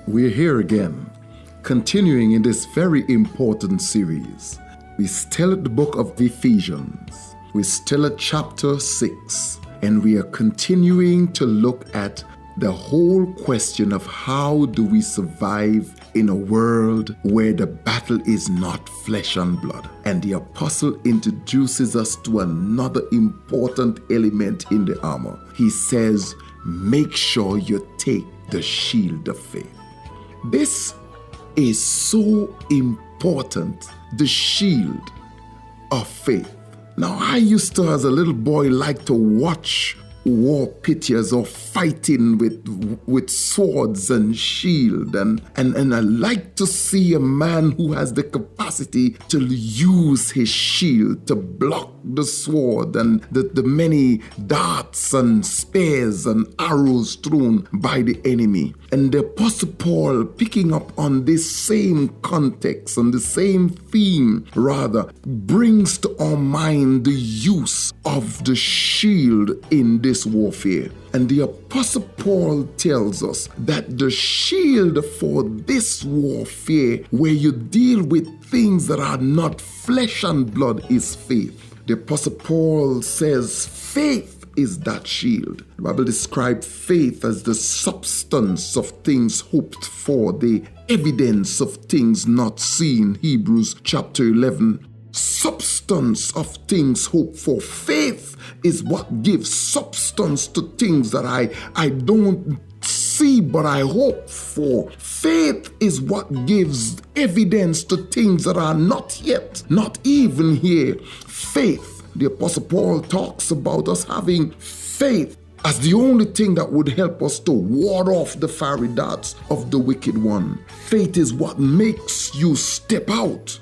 We're here again, continuing in this very important series. We're still at the book of Ephesians. We're still at chapter 6, and we are continuing to look at the whole question of how do we survive in a world where the battle is not flesh and blood. And the apostle introduces us to another important element in the armor. He says, make sure you take the shield of faith. This is so important, the shield of faith. Now, I used to, as a little boy, like to watch war pictures of fighting with swords and shield, and I like to see a man who has the capacity to use his shield to block the sword and the many darts and spears and arrows thrown by the enemy. And the Apostle Paul, picking up on this same context and the same theme, rather, brings to our mind the use of the shield in this warfare. And the Apostle Paul tells us that the shield for this warfare, where you deal with things that are not flesh and blood, is faith. The Apostle Paul says faith is that shield. The Bible describes faith as the substance of things hoped for, the evidence of things not seen. Hebrews chapter 11. Substance of things hoped for. Faith is what gives substance to things that I don't see but I hope for. Faith is what gives evidence to things that are not yet, not even here. Faith, the Apostle Paul talks about us having faith as the only thing that would help us to ward off the fiery darts of the wicked one. Faith is what makes you step out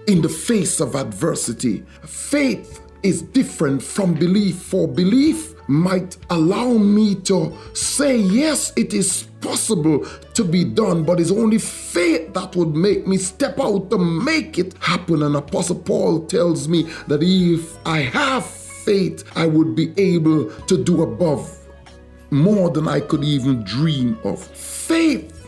in the face of adversity. Faith is different from belief, for belief might allow me to say, yes, it is possible to be done, but it's only faith that would make me step out to make it happen. And Apostle Paul tells me that if I have faith, I would be able to do above more than I could even dream of. Faith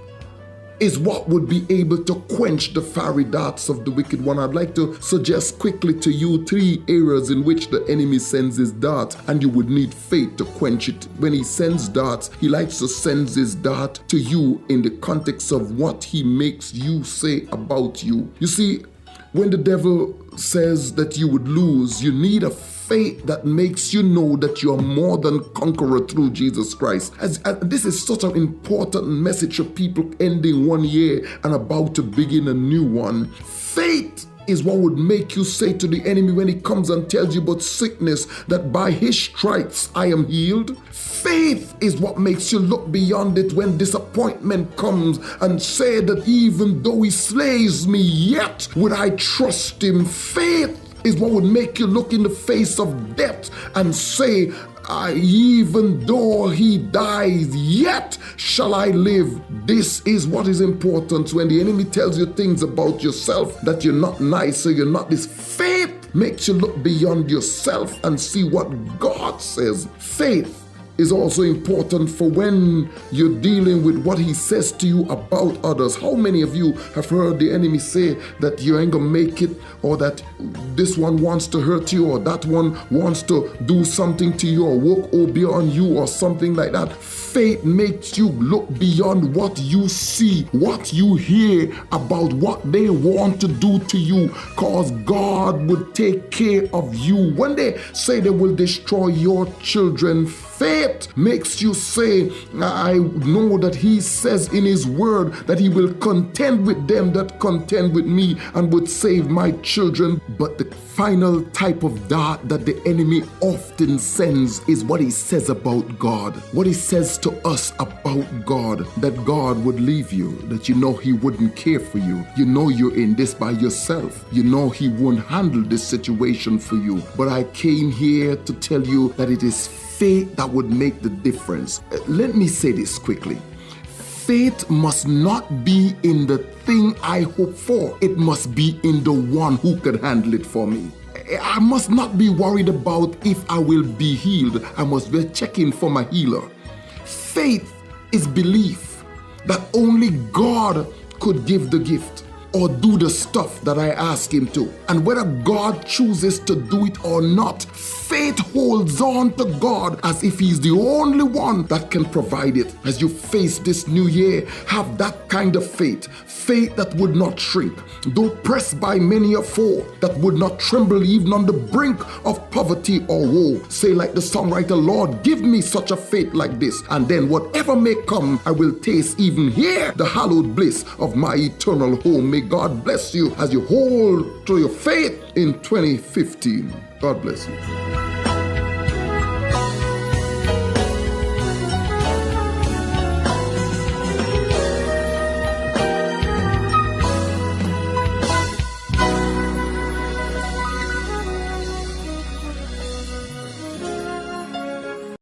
is what would be able to quench the fiery darts of the wicked one. I'd like to suggest quickly to you 3 areas in which the enemy sends his dart, and you would need faith to quench it. When he sends darts, he likes to send his dart to you in the context of what he makes you say about you. You see, when the devil says that you would lose, you need a faith that makes you know that you are more than conqueror through Jesus Christ. As this is such an important message for people ending one year and about to begin a new one. Faith is what would make you say to the enemy when he comes and tells you about sickness that by his stripes I am healed. Faith is what makes you look beyond it when disappointment comes and say that even though he slays me, yet would I trust him. Faith is what would make you look in the face of death and say, even though he dies, yet shall I live. This is what is important. When the enemy tells you things about yourself, that you're not nice or you're not this, faith makes you look beyond yourself and see what God says. Faith is also important for when you're dealing with what he says to you about others. How many of you have heard the enemy say that you ain't gonna make it, or that this one wants to hurt you, or that one wants to do something to you, or walk over on you, or something like that? Faith makes you look beyond what you see, what you hear about what they want to do to you, because God would take care of you. When they say they will destroy your children, faith makes you say, I know that he says in his word that he will contend with them that contend with me and would save my children. But the final type of dart that the enemy often sends is what he says about God. What he says to us about God, that God would leave you, that you know he wouldn't care for you. You know you're in this by yourself. You know he won't handle this situation for you. But I came here to tell you that it is faith that would make the difference. Let me say this quickly. Faith must not be in the thing I hope for. It must be in the one who can handle it for me. I must not be worried about if I will be healed. I must be checking for my healer. Faith is belief. that only God could give the gift or do the stuff that I ask him to. And whether God chooses to do it or not, faith holds on to God as if he's the only one that can provide it. As you face this new year, have that kind of faith. Faith that would not shrink, though pressed by many a foe, that would not tremble even on the brink of poverty or woe. Say like the songwriter, Lord, give me such a faith like this, and then whatever may come, I will taste even here the hallowed bliss of my eternal home. May God bless you as you hold to your faith in 2015. God bless you.